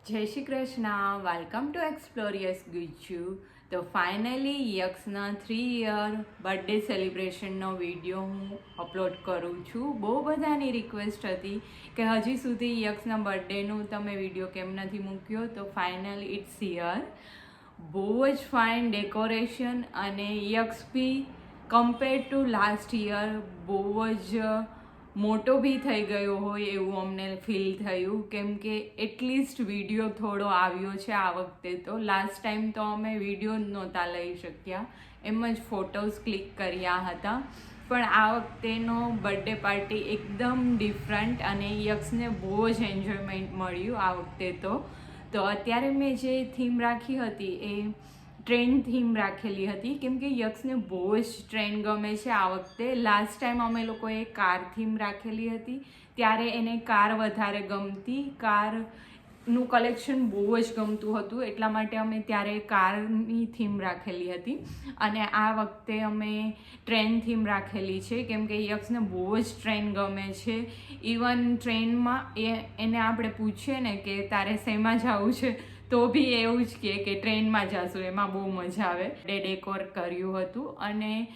જય Shri Krishna. Welcome to Explorious Gujju. તો finally યક્ષના 3 યર બર્થડે સેલિબ્રેશનનો વિડીયો હું અપલોડ કરું છું. બહુ બધાની રિક્વેસ્ટ હતી કે હજી સુધી યક્ષના બર્થડેનું તમે વિડીયો કેમ નથી મૂક્યો. તો ફાઇનલી ઇટ્સ હિયર. બહુ જ ફાઇન ડેકોરેશન અને યક્ષ બી કમ્પેર ટુ લાસ્ટ યર બહુ જ મોટો બી થઈ ગયો હોય એવું અમને ફીલ થયું, કેમ કે એટલીસ્ટ વિડીયો થોડો આવ્યો છે આ વખતે. તો લાસ્ટ ટાઈમ તો અમે વિડીયો જ નહોતા લઈ શક્યા, એમ જ ફોટોઝ ક્લિક કર્યા હતા. પણ આ વખતેનો બર્થડે પાર્ટી એકદમ ડિફરન્ટ અને યક્ષને બહુ જ એન્જોયમેન્ટ મળ્યું આ વખતે. તો અત્યારે મેં જે થીમ રાખી હતી એ ટ્રેન થીમ રાખેલી હતી, કેમ કે યક્ષને બહુ જ ટ્રેન ગમે છે આ વખતે. લાસ્ટ ટાઈમ અમે લોકોએ કાર થીમ રાખેલી હતી ત્યારે એને કાર વધારે ગમતી, કારનું કલેક્શન બહુ જ ગમતું હતું, એટલા માટે અમે ત્યારે કારની થીમ રાખેલી હતી. અને આ વખતે અમે ટ્રેન થીમ રાખેલી છે, કેમ કે યક્ષને બહુ જ ટ્રેન ગમે છે. ઇવન ટ્રેનમાં એને આપણે પૂછીએ ને કે તારે શેમાં જવું છે તો બી એવું જ કે ટ્રેનમાં જશું, એમાં બહુ મજા આવે. ડેકોર કર્યું હતું અને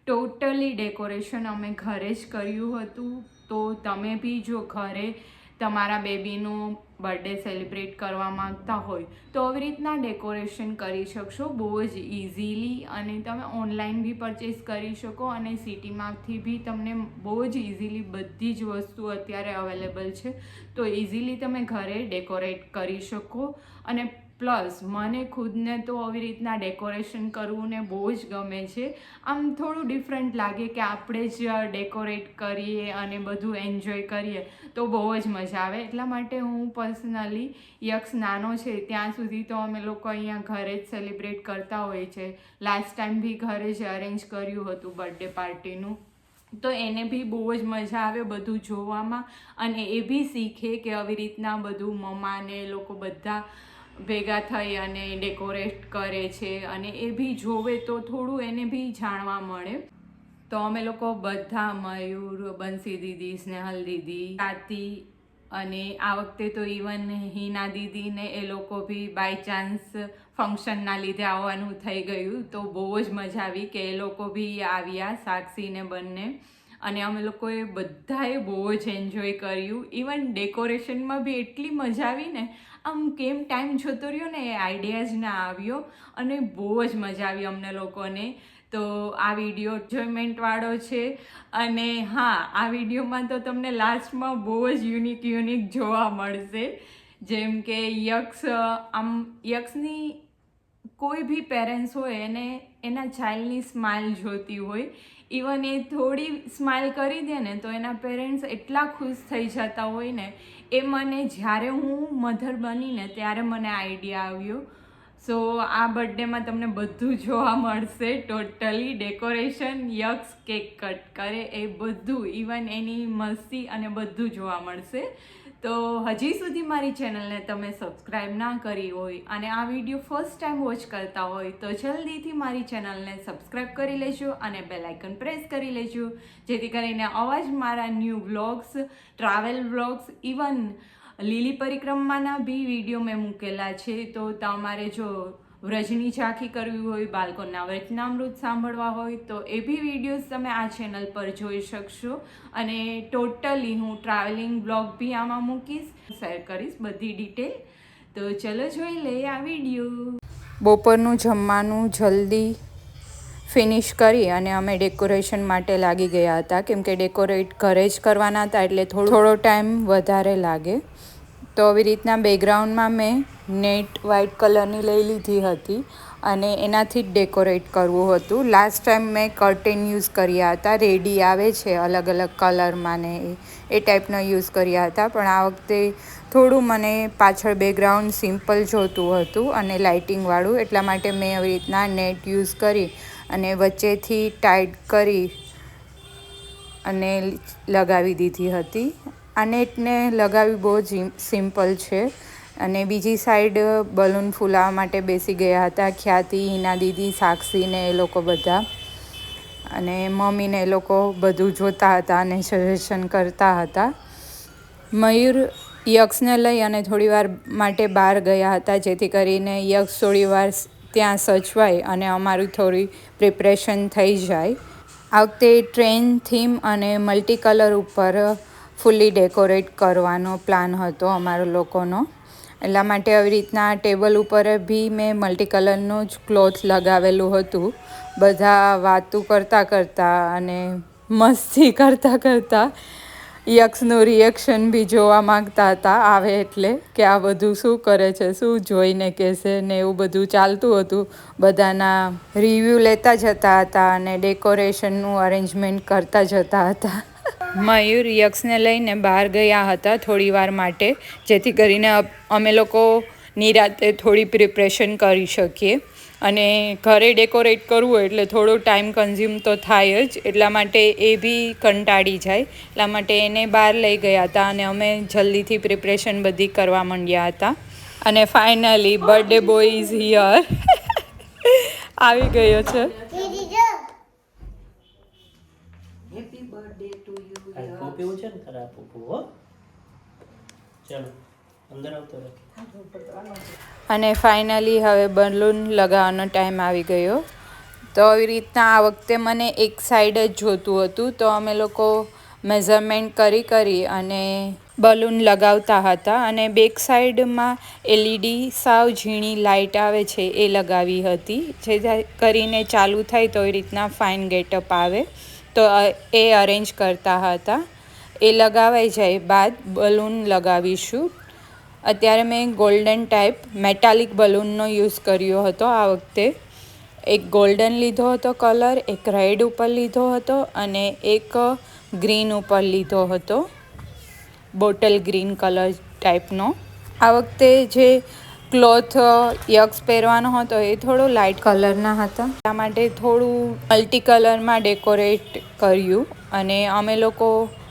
ટોટલી ડેકોરેશન અમે ઘરે જ કર્યું હતું. તો તમે બી જો ઘરે તમારા બેબીનું બર્થડે સેલિબ્રેટ કરવા માંગતા હોય તો આવી રીતના ડેકોરેશન કરી શકશો બહુ જ ઇઝીલી. અને તમે ઓનલાઈન બી પરચેસ કરી શકો અને સિટીમાંથી બી તમને બહુ જ ઇઝીલી બધી જ વસ્તુ અત્યારે અવેલેબલ છે, તો ઇઝીલી તમે ઘરે ડેકોરેટ કરી શકો. અને પ્લસ મને ખુદને તો આવી રીતના ડેકોરેશન કરવું ને બહુ જ ગમે છે. આમ થોડું ડિફરન્ટ લાગે કે આપણે જ ડેકોરેટ કરીએ અને બધું એન્જોય કરીએ તો બહુ જ મજા આવે. એટલા માટે હું પર્સનલી યક્ષ નાનો છે ત્યાં સુધી તો અમે લોકો અહીંયા ઘરે જ સેલિબ્રેટ કરતા હોઈએ છે. લાસ્ટ ટાઈમ બી ઘરે જ અરેન્જ કર્યું હતું બર્થડે પાર્ટીનું, તો એને બી બહુ જ મજા આવે બધું જોવામાં. અને એ બી શીખે કે આવી રીતના બધું મમ્માને એ લોકો બધા ભેગા થઈ અને ડેકોરેટ કરે છે, અને એ બી જોવે તો થોડું એને બી જાણવા મળે. તો અમે લોકો બધા મયુર, બંસી દીદી, સ્નેહલ દીદી, કાતી અને આ વખતે તો ઇવન હિના દીદીને એ લોકો બી બાય ચાન્સ ફંક્શનના લીધે આવવાનું થઈ ગયું, તો બહુ જ મજા આવી કે એ લોકો બી આવ્યા, સાક્ષીને બંને. અને અમે લોકોએ બધાએ બહુ જ એન્જોય કર્યું. ઇવન ડેકોરેશનમાં બી એટલી મજા આવી ને, આમ કેમ ટાઈમ જતો રહ્યો ને એ આઈડિયા જ ના આવ્યો. અને બહુ જ મજા આવી અમને લોકોને. તો આ વિડીયો એન્જોયમેન્ટવાળો છે. અને હા, આ વિડીયોમાં તો તમને લાસ્ટમાં બહુ જ યુનિક જોવા મળશે. જેમ કે યક્ષની કોઈ બી પેરેન્ટ્સ હોય એને એના ચાઇલ્ડની સ્માઇલ જોતી હોય. ઇવન એ થોડી સ્માઇલ કરી દે ને તો એના પેરેન્ટ્સ એટલા ખુશ થઈ જતા હોય ને, એ મને જ્યારે હું મધર બનીને ત્યારે મને આઈડિયા આવ્યો. સો આ બર્થડેમાં તમને બધું જોવા મળશે, ટોટલી ડેકોરેશન, યક્ષ કેક કટ કરે એ બધું, ઇવન એની મસ્તી અને બધું જોવા મળશે. તો હજી સુધી મારી ચેનલને તમે સબસ્ક્રાઈબ ના કરી હોય અને આ વિડીયો ફર્સ્ટ ટાઈમ વોચ કરતા હોય તો જલ્દીથી મારી ચેનલને સબસ્ક્રાઈબ કરી લેજો અને બેલ આઇકન પ્રેસ કરી લેજો, જેથી કરીને આવા જ મારા new vlogs, travel vlogs, even લીલી પરિક્રમાના બી વિડીયો મેં મૂકેલા છે. તો તમારે જો વ્રજની ઝાંખી કરવી હોય, બાળકોના વચનામૃત સાંભળવા હોય તો એ બી વિડીયોઝ તમે આ ચેનલ પર જોઈ શકશો. અને ટોટલી હું ટ્રાવેલિંગ બ્લોગ બી આમાં મૂકીશ, શેર કરીશ બધી ડિટેલ. તો ચલો જોઈ લઈએ આ વિડીયો. બપોરનું જમવાનું જલ્દી ફિનિશ કરી અને અમે ડેકોરેશન માટે લાગી ગયા હતા, કેમ કે ડેકોરેટ ઘરે જ કરવાના હતા એટલે થોડો ટાઈમ વધારે લાગે. તો આવી રીતના બેકગ્રાઉન્ડમાં મેં નેટ વ્હાઇટ કલરની લઈ લીધી હતી અને એનાથી જ ડેકોરેટ કરવું હતું. લાસ્ટ ટાઈમ મેં કર્ટેન યુઝ કર્યા હતા, રેડી આવે છે અલગ અલગ કલરમાં ને એ ટાઈપનો યુઝ કર્યા હતા. પણ આ વખતે થોડું મને પાછળ બેકગ્રાઉન્ડ સિમ્પલ જોતું હતું અને લાઇટિંગવાળું, એટલા માટે મેં આવી રીતના નેટ યુઝ કરી અને વચ્ચેથી ટાઈટ કરી અને લગાવી દીધી હતી. આ નેટને લગાવી બહુ જ સિમ્પલ છે. અને બીજી સાઈડ બલૂન ફૂલાવવા માટે બેસી ગયા હતા ખ્યાતિ, હિના દીદી, સાક્ષીને એ લોકો બધા. અને મમ્મીને એ લોકો બધું જોતા હતા અને સજેશન કરતા હતા. મયુર યક્ષને લઈ અને થોડીવાર માટે બહાર ગયા હતા, જેથી કરીને યક્ષ થોડીવાર ત્યાં સચવાય અને અમારું થોડી પ્રિપરેશન થઈ જાય. આ વખતે ટ્રેન થીમ અને મલ્ટી કલર ઉપર ફૂલ્લી ડેકોરેટ કરવાનો પ્લાન હતો અમારો લોકોનો. એટલા માટે આવી રીતના ટેબલ ઉપર બી મેં મલ્ટી કલરનું જ ક્લોથ લગાવેલું હતું. બધા વાતું કરતાં અને મસ્તી કરતાં યક્ષનું રિએક્શન બી જોવા માંગતા હતા આવે એટલે, કે આ બધું શું કરે છે, શું જોઈને કહેશે ને એવું બધું ચાલતું હતું. બધાના રિવ્યૂ લેતા જતા હતા અને ડેકોરેશનનું અરેન્જમેન્ટ કરતા જતા હતા. મયુર યક્ષને લઈને બહાર ગયા હતા થોડીવાર માટે, જેથી કરીને અમે લોકો નિરાતે થોડી પ્રિપરેશન કરી શકીએ. અને ઘરે ડેકોરેટ કરવું હોય એટલે થોડો ટાઈમ કન્ઝ્યુમ તો થાય જ, એટલા માટે એ બી કંટાળી જાય. એટલા માટે એને બહાર લઈ ગયા હતા અને અમે જલ્દીથી પ્રિપરેશન બધી કરવા માંડ્યા હતા. અને finally birthday boy is here. આવી ગયો છે. Happy birthday to you. આ પોપીવું છે ને તારા પોપુ. હો ચાલો અંદર આવતો રહે. અને ફાઇનલી હવે બલૂન લગાવવાનો ટાઈમ આવી ગયો. તો આવી રીતના આ વખતે મને એક સાઈડ જ જોતું હતું, તો અમે લોકો મેઝરમેન્ટ કરી અને બલૂન લગાવતા હતા. અને બેક સાઈડમાં એલઈડી સાવ ઝીણી લાઇટ આવે છે એ લગાવી હતી, જે કરીને ચાલુ થાય તો એ રીતના ફાઇન ગેટઅપ આવે. તો એ અરેન્જ કરતા હતા. એ લગાવાઈ જાય બાદ બલૂન લગાવીશું. અત્યારે મેં ગોલ્ડન ટાઈપ મેટાલિક બલૂનનો યુઝ કર્યો હતો આ વખતે. એક ગોલ્ડન લીધો હતો કલર, એક રેડ ઉપર લીધો હતો અને એક ગ્રીન ઉપર લીધો હતો, બોટલ ગ્રીન કલર ટાઈપનો. આ વખતે જે ક્લોથ યક્ષ પહેરવાનો હતો એ થોડો લાઇટ કલરના હતા, એટલા માટે થોડું મલ્ટી કલરમાં ડેકોરેટ કર્યું. અને અમે લોકો,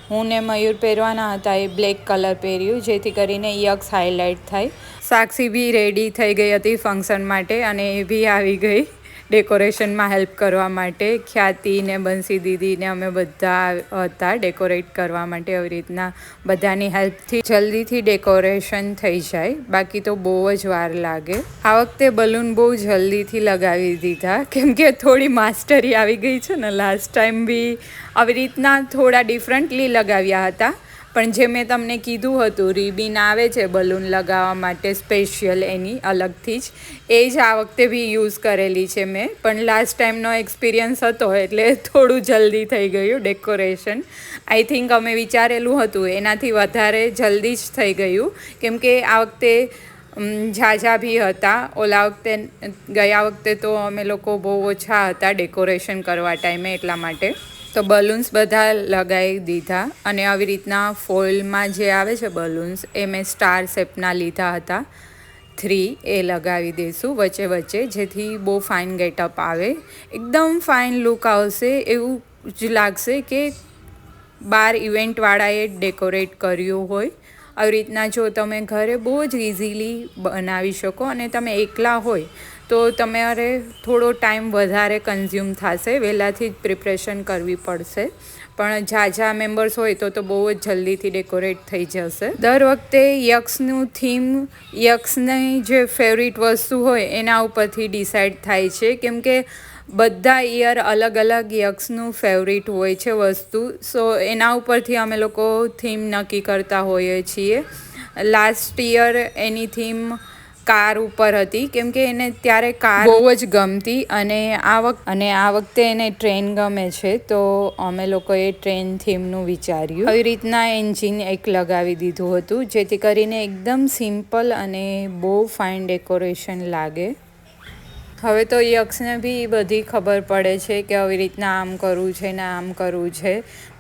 હું ને મયુર પહેરવાના હતા એ બ્લેક કલર પહેર્યું, જેથી કરીને યક્ષ હાઇલાઇટ થાય. સાક્ષી બી રેડી થઈ ગઈ હતી ફંક્શન માટે અને એ બી આવી ગઈ ડેકોરેશનમાં હેલ્પ કરવા માટે. ખ્યાતિ ને બંસી દીદીને અમે બધા હતા ડેકોરેટ કરવા માટે. આવી રીતના બધાની હેલ્પથી જલ્દીથી ડેકોરેશન થઈ જાય, બાકી તો બહુ જ વાર લાગે. આ વખતે બલૂન બહુ જલ્દીથી લગાવી દીધા, કેમ કે થોડી માસ્ટરી આવી ગઈ છે ને. લાસ્ટ ટાઈમ બી આવી રીતના થોડા ડિફરન્ટલી લગાવ્યા હતા, પણ જે મેં તમને કીધું હતું રિબિન આવે છે બલૂન લગાવવા માટે સ્પેશિયલ એની અલગથી જ, એ જ આ વખતે બી યુઝ કરેલી છે મેં. પણ લાસ્ટ ટાઈમનો એક્સપિરિયન્સ હતો એટલે થોડું જલ્દી થઈ ગયું ડેકોરેશન. આઈ થિંક અમે વિચારેલું હતું એનાથી વધારે જલ્દી જ થઈ ગયું, કેમ કે આ વખતે ઝાઝા બી હતા. ગયા વખતે તો અમે લોકો બહુ ઓછા હતા ડેકોરેશન કરવા ટાઈમે, એટલા માટે. તો બલૂન્સ બધા લગાવી દીધા. અને આવી રીતના ફોઇલમાં જે આવે છે બલૂન્સ એ મેં સ્ટાર શેપના લીધા હતા 3, એ લગાવી દઈશું વચ્ચે, જેથી બહુ ફાઇન ગેટઅપ આવે. એકદમ ફાઇન લુક આવશે, એવું જ લાગશે કે બહાર ઇવેન્ટવાળાએ ડેકોરેટ કર્યું હોય. આવી રીતના જો તમે ઘરે બહુ જ ઇઝીલી બનાવી શકો, અને તમે એકલા હોય તો તમારે થોડો ટાઈમ વધારે કન્ઝ્યુમ થશે, વહેલાથી જ પ્રિપરેશન કરવી પડશે. પણ ઝાઝા મેમ્બર્સ હોય તો બહુ જ જલ્દીથી ડેકોરેટ થઈ જશે. દર વખતે યક્ષનું થીમ, યક્ષની જે ફેવરિટ વસ્તુ હોય એના ઉપરથી ડિસાઈડ થાય છે, કેમ કે બધા યર અલગ અલગ યક્ષનું ફેવરિટ હોય છે વસ્તુ. સો એના ઉપરથી અમે લોકો થીમ નક્કી કરતા હોઈએ છીએ. લાસ્ટ યર એની થીમ કાર ઉપર હતી, કેમ કે એને ત્યારે કાર બહુ જ ગમતી. અને આ વખતે એને ટ્રેન ગમે છે, તો અમે લોકોએ ટ્રેન થીમનું વિચાર્યું. આવી રીતના એન્જિન એક લગાવી દીધું હતું, જેથી કરીને એકદમ સિમ્પલ અને બહુ ફાઇન ડેકોરેશન લાગે. હવે તો યક્ષને બી બધી ખબર પડે છે કે આવી રીતના આમ કરવું છે ને આમ કરવું છે.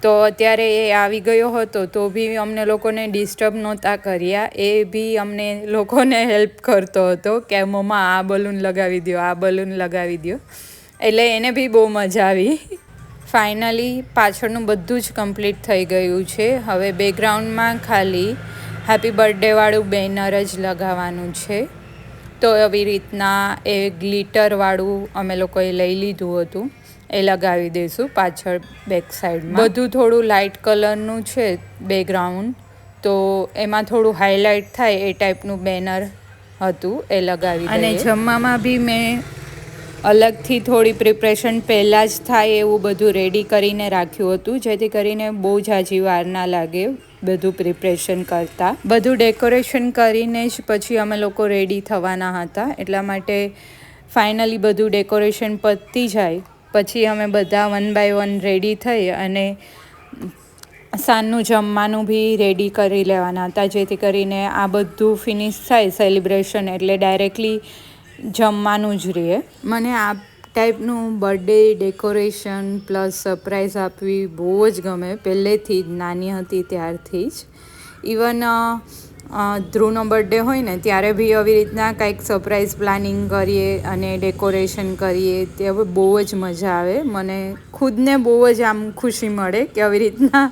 તો અત્યારે એ આવી ગયો હતો તો બી અમને લોકોને ડિસ્ટર્બ નહોતા કર્યા. એ બી અમને લોકોને હેલ્પ કરતો હતો કે મમ્મા આ બલૂન લગાવી દો, આ બલૂન લગાવી દો. એટલે એને બી બહુ મજા આવી. ફાઇનલી પાછળનું બધું જ કમ્પ્લીટ થઈ ગયું છે. હવે બેકગ્રાઉન્ડમાં ખાલી હેપી બર્થડેવાળું બેનર જ લગાવવાનું છે. તો આવી રીતના એ ગ્લિટરવાળું અમે લોકોએ લઈ લીધું હતું, એ લગાવી દઈશું પાછળ બેક સાઈડમાં. બધું થોડું લાઇટ કલરનું છે બેકગ્રાઉન્ડ, તો એમાં થોડું હાઇલાઇટ થાય એ ટાઈપનું બેનર હતું, એ લગાવી અને જમવામાં બી મેં અલગથી થોડી પ્રિપરેશન પહેલાં જ થાય એવું બધું રેડી કરીને રાખ્યું હતું, જેથી કરીને બહુ ઝાઝી વાર ના લાગે બધું પ્રિપરેશન કરતાં. બધું ડેકોરેશન કરીને જ પછી અમે લોકો રેડી થવાના હતા, એટલા માટે ફાઇનલી બધું ડેકોરેશન પતી જાય પછી અમે બધા 1 બાય 1 રેડી થઈ અને સાંજનું જમવાનું બી રેડી કરી લેવાના હતા, જેથી કરીને આ બધું ફિનિશ થાય સેલિબ્રેશન એટલે ડાયરેક્ટલી જમવાનું જ રહે. મને આ ટાઈપનું બર્થડે ડેકોરેશન પ્લસ સરપ્રાઈઝ આપવી બહુ જ ગમે, પહેલેથી જ નાની હતી ત્યારથી જ. ઇવન ધ્રુવનો બર્થડે હોય ને ત્યારે બી આવી રીતના કંઈક સરપ્રાઈઝ પ્લાનિંગ કરીએ અને ડેકોરેશન કરીએ તે હવે બહુ જ મજા આવે. મને ખુદને બહુ જ આમ ખુશી મળે કે આવી રીતના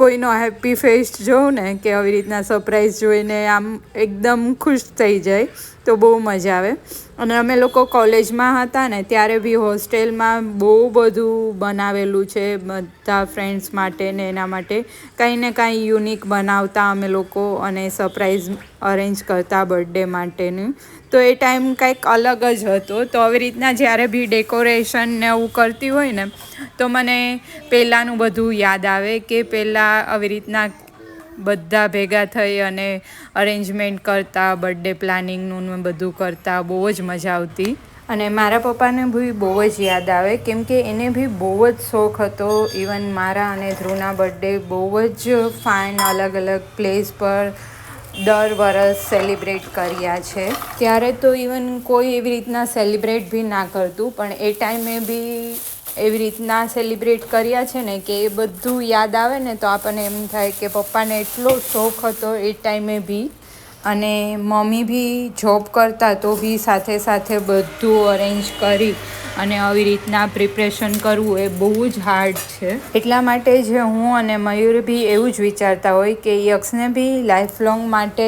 કોઈનો હેપી ફેસ જોઉં ને કે આવી રીતના સરપ્રાઈઝ જોઈને આમ એકદમ ખુશ થઈ જાય, તો બહુ મજા આવે. અને અમે લોકો કોલેજમાં હતા ને ત્યારે બી હોસ્ટેલમાં બહુ બધું બનાવેલું છે બધા ફ્રેન્ડ્સ માટે ને એના માટે કંઈ ને કાંઈ યુનિક બનાવતા અમે લોકો અને સરપ્રાઈઝ અરેન્જ કરતા બર્થડે માટેનું. તો એ ટાઈમ કંઈક અલગ જ હતો. તો આવી રીતના જ્યારે બી ડેકોરેશન ને એવું કરતી હોય ને તો મને પહેલાંનું બધું યાદ આવે કે પહેલાં આવી રીતના બધા ભેગા થઈ અને અરેન્જમેન્ટ કરતા, બર્થડે પ્લાનિંગનું બધું કરતા, બહુ જ મજા આવતી. અને મારા પપ્પાને બી બહુ જ યાદ આવે કેમ કે એને બી બહુ જ શોખ હતો. ઇવન મારા અને ધ્રુવના બર્થડે બહુ જ ફાઇન અલગ અલગ પ્લેસ પર દર વરસ સેલિબ્રેટ કર્યા છે. ત્યારે તો ઇવન કોઈ એવી રીતના સેલિબ્રેટ બી ના કરતું, પણ એ ટાઈમે બી એવી રીતના સેલિબ્રેટ કર્યા છે ને કે એ બધું યાદ આવે ને તો આપણને એમ થાય કે પપ્પાને એટલો શોખ હતો એ ટાઈમે બી. અને મમ્મી બી જોબ કરતા તો બી સાથે સાથે બધું અરેન્જ કરી અને આવી રીતના પ્રિપરેશન કરવું એ બહુ જ હાર્ડ છે. એટલા માટે જ હું અને મયુર બી એવું જ વિચારતા હોય કે યક્ષને બી લાઈફ લોંગ માટે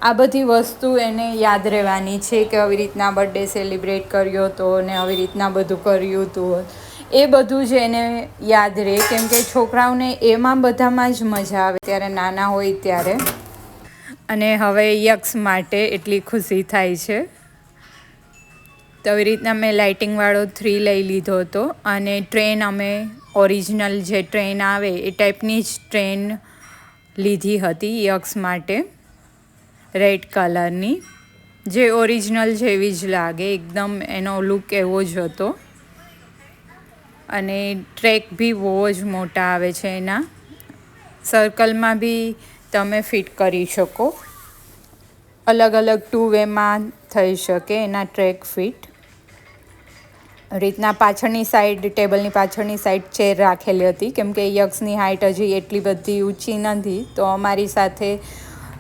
આ બધી વસ્તુ એને યાદ રહેવાની છે કે આવી રીતના બર્થડે સેલિબ્રેટ કર્યો હતો ને આવી રીતના બધું કર્યું હતું. એ બધું જ એને યાદ રહે કેમ કે છોકરાઓને એમાં બધામાં જ મજા આવે ત્યારે નાના હોય ત્યારે. અને હવે યક્ષ માટે એટલી ખુશી થાય છે. તો આવી રીતના મેં લાઇટિંગવાળો 3 લઈ લીધો હતો અને ટ્રેન અમે ઓરિજિનલ જે ટ્રેન આવે એ ટાઈપની જ ટ્રેન લીધી હતી યક્ષ માટે, રેડ કલરની, જે ઓરિજિનલ જેવી જ લાગે એકદમ, એનો લુક એવો જ હતો. અને ટ્રેક બી બહુ જ મોટા આવે છે એના, સર્કલમાં બી તમે ફિટ કરી શકો, અલગ અલગ 2 વેમાં થઈ શકે એના ટ્રેક ફિટ. રીતના પાછળની સાઈડ, ટેબલની પાછળની સાઈડ ચેર રાખેલી હતી કેમ કે યક્ષની હાઇટ હજી એટલી બધી ઊંચી નથી, તો અમારી સાથે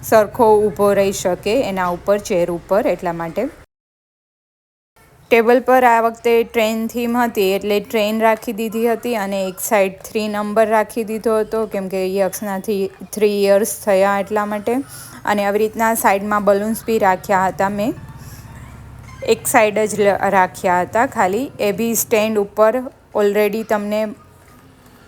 સરખો ઊભો રહી શકે એના ઉપર, ચેર ઉપર, એટલા માટે. ટેબલ પર આ વખતે ટ્રેન થીમ હતી એટલે ટ્રેન રાખી દીધી હતી અને એક સાઈડ 3 નંબર રાખી દીધો હતો કેમ કે યક્ષનાથી 3 યર્સ થયા એટલા માટે. અને આવી રીતના સાઈડમાં બલૂન્સ બી રાખ્યા હતા મેં, એક સાઈડ જ રાખ્યા હતા ખાલી, એ બી સ્ટેન્ડ ઉપર ઓલરેડી તમને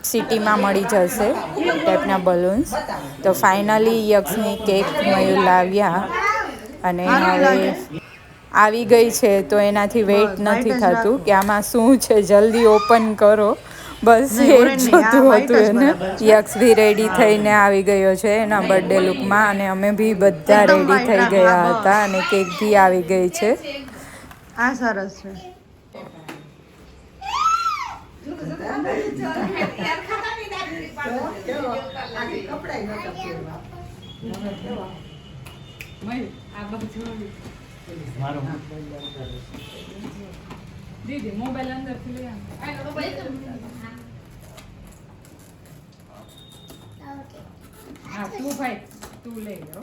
સિટીમાં મળી જશે એ ટાઈપના બલૂન્સ. તો ફાઇનલી યક્ષની કેક મયુર લાવ્યા અને હવે આવી ગઈ છે તો એનાથી વેઇટ નથી થતું કે આમાં શું છે, જલ્દી ઓપન કરો, બસ એ જ જોતું હતું એને. યક્ષ બી રેડી થઈને આવી ગયો છે એના બર્થડે લુકમાં અને અમે બી બધા રેડી થઈ ગયા હતા અને કેક બી આવી ગઈ છે. આ સરસ છે. દીદી મોબાઈલ અંદરથી લઈ હા, તું ભાઈ તું લઈ લો.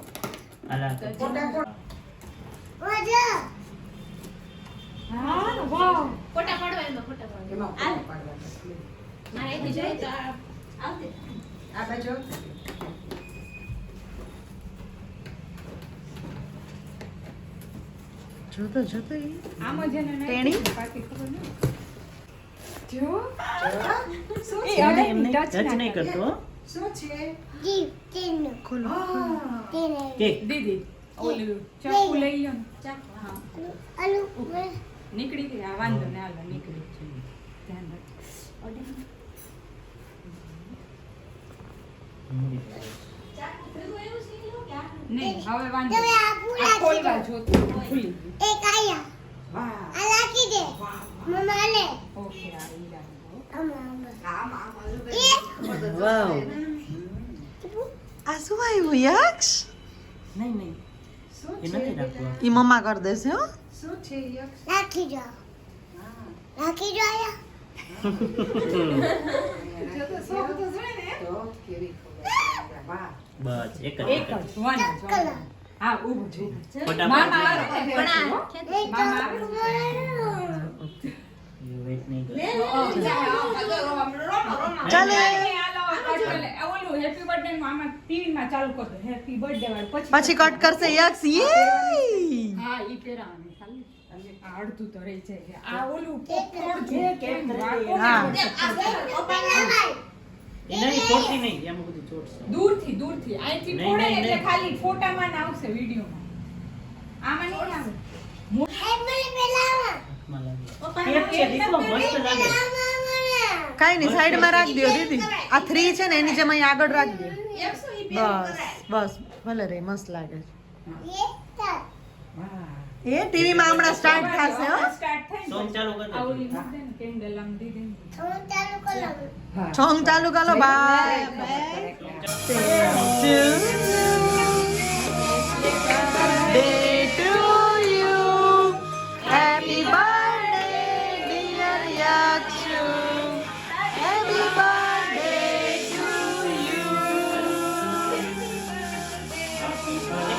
ફોટા પાડવા એમાં ફોટા પાડવા મારે અહીંથી જોઈ તો આવતી આ બાજુ જોતો જોતો આમ જ એને તેણી બાકી ખબર નહીં. જો એમને ટચ નહીં કરતો. શું છે કેક દીદી ઓલું ચાકુ લઈ લો ને. હા નીકળી ગઈ આ વાંધો ને હાલો નીકળી છે ધ્યાન રાખજો. નહીં હવે વાંધો નહીં. આ ખોલવા જોતું ખુલી ગયું. વાહ ઓકે આ ઈ રાખો. વાવ આ શું આવ્યું યક્ષ નહીં નહીં શું એ નથી છે રાખવું ઈ મમ્મા કરી દેશે હો શું છે યક્ષ જો તો શોખ તો જોઈ ને તો કેવી ખબર વાહ બસ એક જ એક જ one જ, one જ. હા ઊભું છે ઊભું છે. ફટાફટ. મામા આવે ને પછી, હો. મામા આવે ને. વેઇટ નહીં કર ચાલે. હાલો, કટ કરે. ઓલું હેપી બર્થડે નું આમાં ટીવી માં ચાલુ કર દો હેપી બર્થડે વાળું પછી કટ કરશે યક્ષ યે હા ઈ પહેરાવાની ખાલી આ અડધું તો રહી જાય આ ઓલું તોડજો કેમ રાખો હા. એ નહીં છોડતી નહીં એમાં બધું છોડશે દૂરથી અહીંથી નહીં, ફોડે નહીં, એટલે નહીં. ખાલી ફોટામાં ના આવશે વિડીયોમાં આમાં નહીં આવે હાથમાં લાગે કેક છે દીકરો મસ્ત લાગે કાઈ નહીં સાઈડમાં રાખ દો દીદી આ 3 છે ને એની જેમ અહીં આગળ રાખ દો બસ ભલે રે મસ્ત લાગે એ ટીવી માં હમણાં સ્ટાર્ટ થશે હો સ્ટાર્ટ થાય સોંગ ચાલુ કર દે. આ ઓલી મૂકી દે ને કેન્ડલ આમ દી દે ને. સોંગ ચાલુ કરો by Day to you. Happy birthday, dear Yakshu. Happy birthday to you.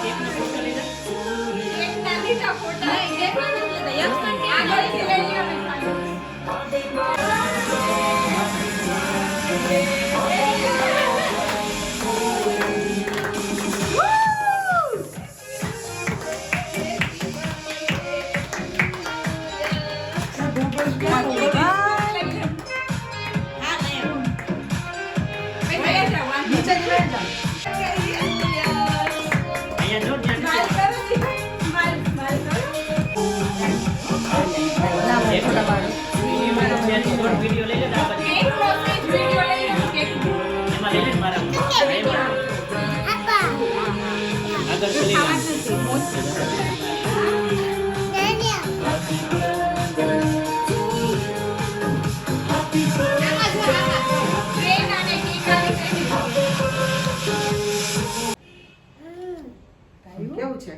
કેકનો ફોટો લઈ લે. એકના લીધા ફોટા આગળથી લઈ લ્યો ને ખાલી. નીચે જ બેઠ જાઓ. અહીંયા જો ત્યાં ના, મને ફોટા પાડો. શોર્ટ વિડિયો લઈ લે તો આ પછી એમાં લઈ લે ને મારા આગળ ચલી જા. કેવું છે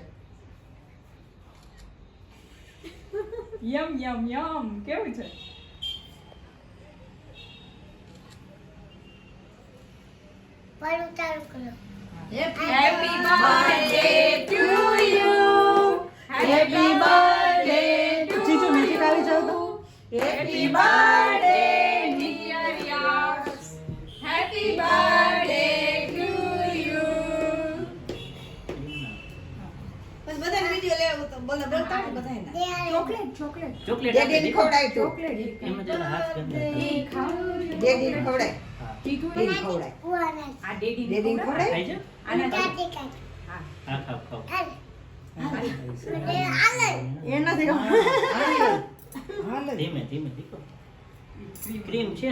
યમ યમ યમ કેવું છે happy birthday to you happy birthday જીજુ મ્યુઝિક આવી જાવ તો happy birthday dear Yaksh happy birthday to you chocolate chocolate chocolate આપી દીકરો. એમાં જરા હાથ કરી દે. એ ખાવું ડેડીને ખવડાય કીધું ડેડી ને ખવડાય આ ડેડીને ડેડીને ખવડાવ. ખવડાય ખાઈ જા. આના હા ખાવ ખાવ એ નથી ધીમે ધીમે દીકરો ક્રીમ છે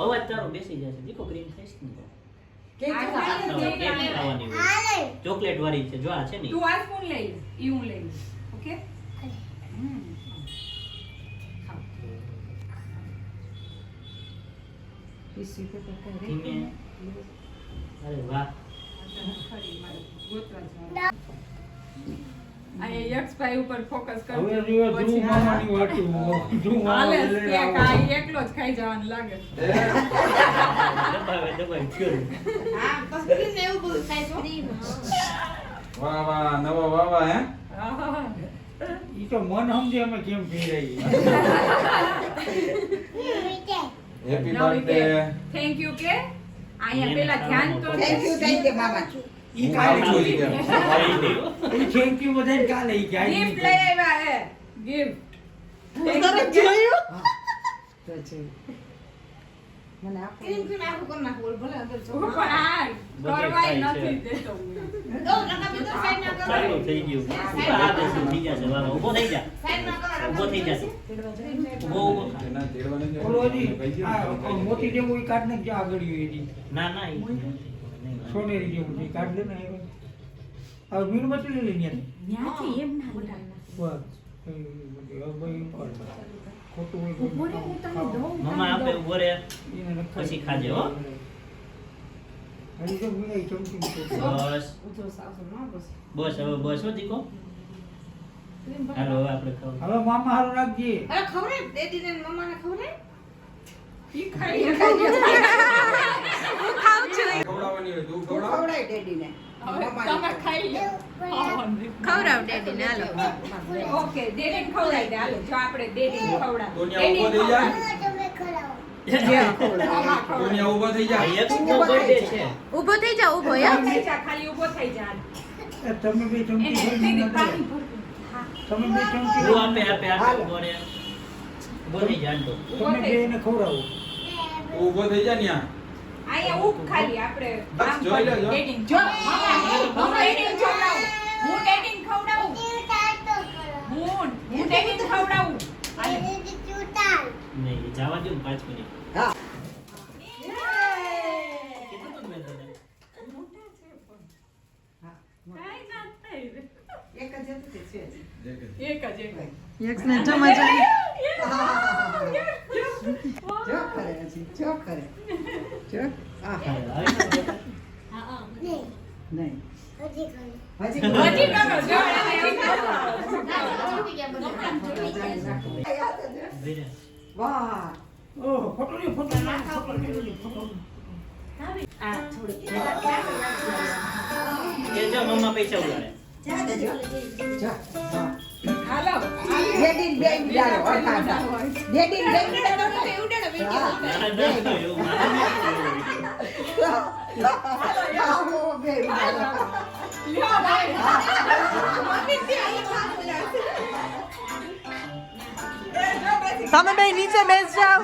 અવાજ તારો બેસી જશે દીકરો ક્રીમ ખાઈશ ને તો. કેક આ ખા. ખાઈ કેક ખાવાની હોય ચોકલેટ વાળી છે જો આ છે ને તું આ સ્પૂન લઈ લે ઈ હું લઈ લઉં ઓકે ધીમે અરે વાહ યક્ષભાઈ ઉપર ફોકસ કર હવે જો ધ્રુવ મામાની વાતું ધ્રુવ હાલે મામા લઈને કેક આવો. આ એકલો જ ખાઈ જવાનું લાગે દબાવે દબાવે થયો વાહ વાહ નવા વાવા હે આહા. ઈ તો મન સમજે અમે કેમ પી રહી હેપી બર્થડે થેન્ક યુ કે અહીંયા પેલા ધ્યાન તો થેન્ક યુ મામા ઈ કાલે જોઈ ગયા ઈ થેન્ક યુ બધાને કાલે ઈ ગયા ગિફ્ટ લઈ આવ્યા હે ગિફ્ટ તરત જોયું તો છે મને આપો. ક્રીમ ક્રીમ આખું કરી નાખું ભલે અંદર જો પણ આ કરવાય નથી દેતો દો નકા બીજો સાઈડ ના કરો ચાલુ થઈ ગયું આ બેસી થઈ જશે વાલો ઊભો થઈ જા સાઈડ ના કરો ઊભો થઈ જશે ઊભો ઓલો હજી આ મોટી જેવું ઈ કાઢ નાખજો આગળ એની ના ના સોનેરી જેવું છે કાઢ લે ને હવે મીણબત્તી લઈ લઈને ત્યાંથી એમ ના બસ ખોટું હોય તો ઉભો રે, હું તને દઉં. મમ્મા આપે ઊભો રે એને નખાય. પછી ખાજે હો હજી તો મીણાઈ ચમચી મૂકો. બસ ઉજો સાસુ ન બસ બસ હવે બસ હો દીકો હાલો હવે આપણે ખાવ હવે મામા હારું રાખજે અરે ખવરે દેદી ને મમ્મા ને ખવરે ઈ ખાઈ હું ખાઉં છું. ખવડાવવાની હોય તું ખવડાવ ખવડાય ડેડીને. હવે તમે ખાઈ લો ખવડાવ ડેડીને હાલો. ઓકે ડેડીને ખવડાવી દે હાલો જો આપણે ડેડીને ખવડાવ કોન્યા ઊભો થઈ જા કોન્યા ઊભો થઈ જા એક નો બર્થડે છે ઊભો થઈ જા ઊભો યા. થઈ જા ખાલી ઊભો થઈ જા એ તમે બે ચમચી એને ભરીને દીદી નતા. પાણી ભર તમે બે ચમચી તું આપે ઊભો રે ઊભો થઈ જા તો તમે બે એને ખવડાવો ઊભો થઈ જા ન્યા આયા ઉપ ખાલી આપણે બસ આમ જોઈ લો, જો. ડેડીને જો હું ડેડીને ખવડાવું હું ડેડીને ખવડાવું હું ડેડીને ખવડાવું હાલે. નહીં જવા દો 5 મિનિટ હા. કેટલું તો મેં તને કાંઈ ના થાય. એક જ હતું તે છે. એક જ યક્ષને જો મજા આવી. જો જો કરે હજી જો કરે જો આ નહીં હજી હજી કરો જો બેરે વાહ ઓહ ફોટો લે ફોટો લે ફોટો લે ફોટો એ જો મમ્મા પૈસા ઉડાડે જો હા હાલો ડેડીને બે બિડાડો અખાતા ડેડીને બે બિડાડો ના ના એવું મારે આવો બે બિડાડો લ્યો ભાઈ તમે બે નીચે બેસ જાઓ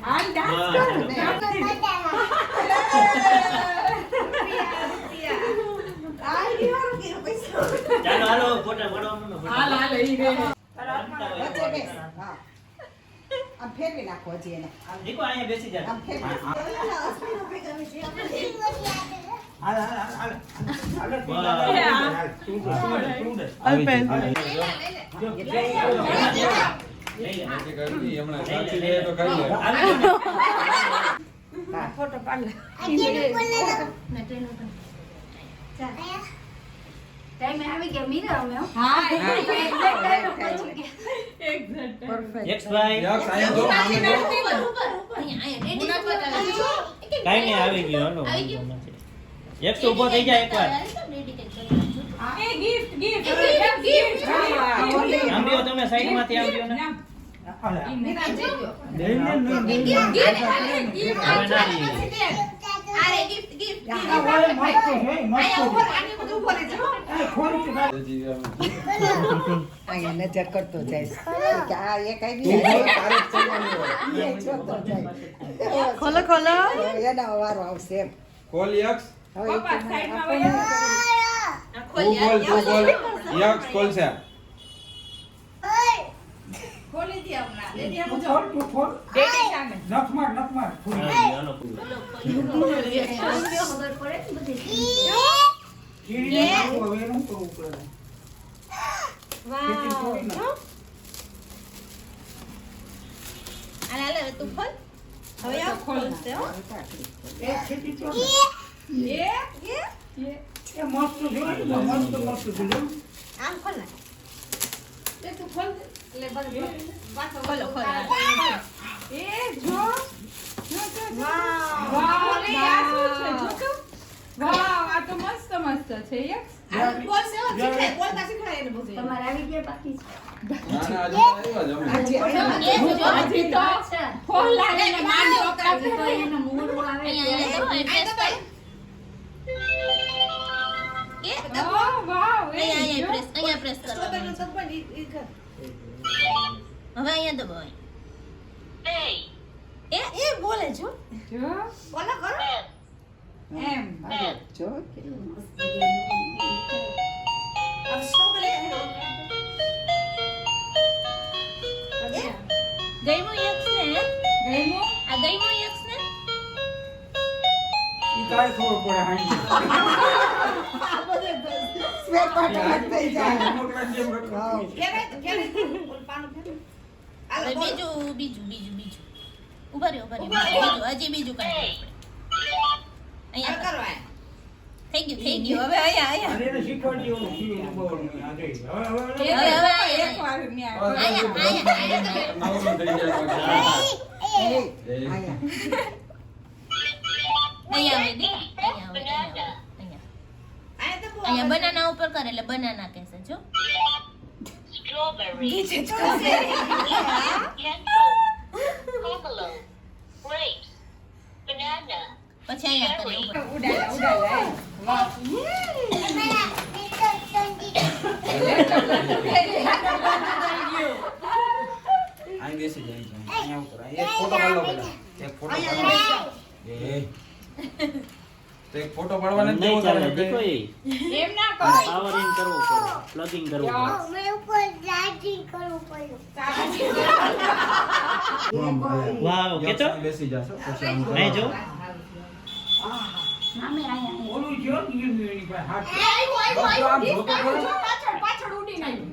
હાલ ડાન્સ ચાલો હાલો ફોટા પડવાનો હાલ હાલ ઈ રે વચ્ચે બેસ હા આમ ફેરવી નાખો હજી એને દીકો અહીંયા બેસી જા આમ ફેરવી હાલ હાલ હાલ હાલ અલ્પેન આજે કરવી હમણાં સાચી લે તો કરી લે ફોટો પાડ લે ટાઈમે આવી ગયા મીરા અમે હા પરફેક્ટ યક્ષ ભાઈ યક્ષ અહીંયા જો સામે જો કાઈ નહીં આવી ગયો હાલો યક્ષ ઊભો થઈ જાય એકવાર એ ગિફ્ટ ગિફ્ટ આમ બેહો તમે સાઈડમાંથી આમ બેહો ને હાલ મીરા જજો લઈને હવે ના લઈએ. અરે ગિફ્ટ ગિફ્ટ મસ્ત છે મસ્ત આની બધું ઉપર જ ખોરી તો અહીંયા નજર કરતો જાય કે આ એક આવી તું બોલ તારે જ ચલાવવાનું હોય એ જોતો જાય ખોલો ખોલો એનો વારો આવશે એમ કોલ યક્ષ હવે પપ્પા સાઈડમાં તું બોલ યક્ષ કોલ છે ખોલી દી હમણાં દેદી આમ જો ખોલ તું ખોલ ડેડી સામે નખ માર ખોરી હાલો ખબર પડે ને બધી ખીરીને નાખો, હવે એનું કરવું પડે ખેતી ખોરી નાખ. અને હાલે હવે તું ખોલ હવે આ ખોલશે હો એ ખેતી તો એ એ મસ્ત છે મસ્ત છે આમ ખોલ ને તે તું ખોલ એટલે બધું પાછો ખોલો એ જો વાહ વાહ આ શું છે જો તો વાહ આ તો મસ્ત મસ્ત છે યક્ષ. તમારે આવી ગયા બાકી છે. ના ના હજી આવ્યા જ અમે. હજી તો ફોન લાગીને માંડો હજી તો એનું મોઢું આવે છે. વાહ અહીંયા પ્રેસ કરવાનું છે. હવે અહીંયા દબાવાય. એ બોલે છો. જો એમ ગયમું યક્ષ ને ગયમું? આ ગયમું યક્ષ ને ઈ કાંઈ ખબર પડે હાંડી. રમકડા જેમ રખડતું. હવે બીજું ઉભા રહ્યો બીજું હજી બીજું કાંઈ અહીંયા થઈ ગયું હવે અહીંયા અને એને શીખવાડી દેવાનું કેવી રીતે બોલવાનું. આ જોઈ. હવે એક વાર ન્યા. નવમું થઈ જાય પાછું. અહીંયા બનાના ઉપર કરે એટલે બનાના કહેશે જો પછી અહીંયા કરે ઉપર. ઉડાડા વાહ. અહીં બેસી જાય છે. અહીંયા ઉપર. એક ફોટો પાડો પેલા. એક ફોટો પાડો. એ તો એક ફોટો પાડવાનો જ નહીં દેવો ચાલે તારે. દીકો એ એમ ના કરાય. પાવર ઇન કરવું પડે પ્લગિંગ કરવું પડે વાવ યક્ષ કેતો અહીં બેસી જાશો પછી આમ કરો. નહીં જો મામી આયા ઓલું જો ને એની પાસે હાથ. પાછળ ઉડીને આવ્યું.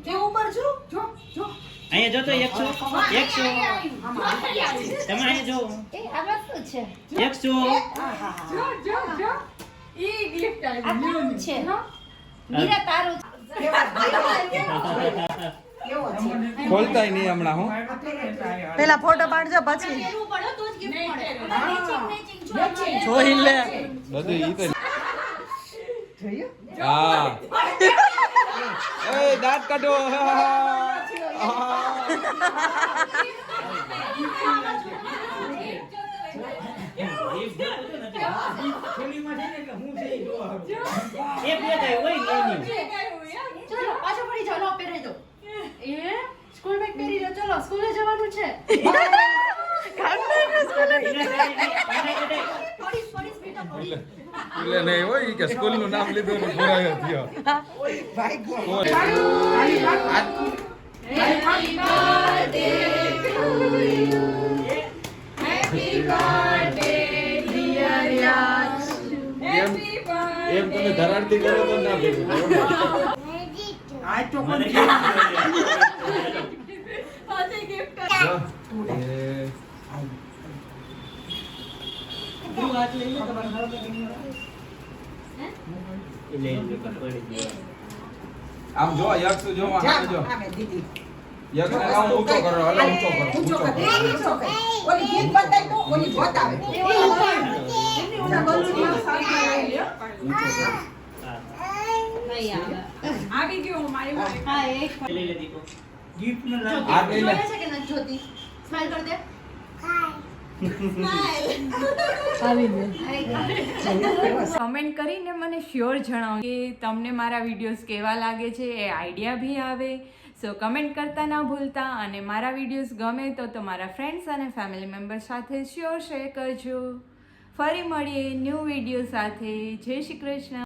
અહીંયા જો તો 100 તમે અહીંયા જો એ આ વસ્તુ છે 100 જો ઈ gift આ આવ્યું. તારું છે મીરા તારું ખોલતાય નહીં હમણાં હું. પેલા ફોટો પાડજો પછી જોઈ લે બધું ઈ તો હા એ દાંત કાઢો થેલીમાં છે ને એટલે હું છે ઈ જોવા હારું. એક બે થાય હોય ને એની ચલો પાછો પડી જાવ લો પહેરી દો એ સ્કૂલ બેગ પહેરી દો ચલો સ્કૂલે જવાનું છે પડીશ બેટા પડીશ સ્કૂલે નહીં હોય ઈ કે સ્કૂલનું નામ લીધું ને ભરાયો થયો એમ તમે ધરાડતી કરો તો ના ભેગું આ તો મને પણ આમ જો યક્ષ જો આમ જો યક્ષ ને આમ ઊંચો કરો હાલો ઊંચો કરો આવી ગયો મારી વાત. લઈ લે દીકો ગિફ્ટ ને લાવ. આ લઈ લે છે કે નથી જોતી સ્માઈલ કર દે કમેન્ટ કરીને મને શ્યોર જણાવો કે તમને મારા વિડીયોઝ કેવા લાગે છે, એ આઈડિયા બી આવે. સો કમેન્ટ કરતા ના ભૂલતા, અને મારા વિડીયોઝ ગમે તો તમારા ફ્રેન્ડ્સ અને ફેમિલી મેમ્બર સાથે શ્યોર શેર કરજો. ફરી મળીએ ન્યૂ વિડીયો સાથે. જય શ્રી કૃષ્ણ.